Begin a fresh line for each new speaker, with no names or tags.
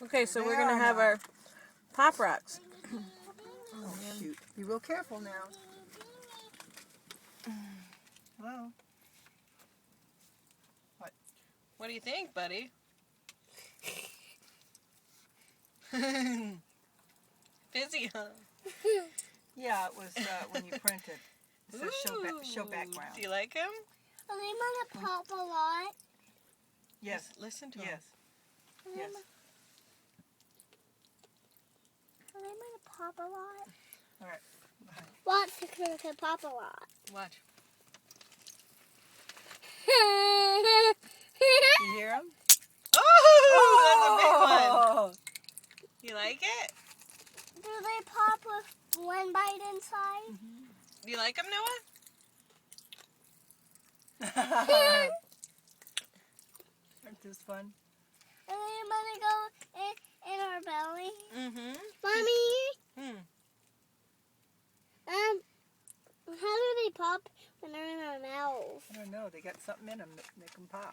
Okay, so we're
They
gonna
are
have
now.
our Pop Rocks.
Oh, shoot. Be real careful now. Hello?
What do you think, buddy? Busy, huh?
Yeah, it was when you printed. It says show background.
Do you like him?
Are they gonna pop a lot?
Yes.
Listen to him.
Yes. Yes.
Are they gonna pop a lot?
All right. Bye.
Watch, it's gonna pop a lot.
Watch.
You hear him?
Oh, that's a big one.
Oh!
You like it?
Do they pop with one bite inside?
Do you like him, Noah?
Aren't this fun?
Are they gonna go in our belly?
Mm-hmm.
Mommy, how do they pop when they're in our mouth?
I don't know. They got something in them that make them pop.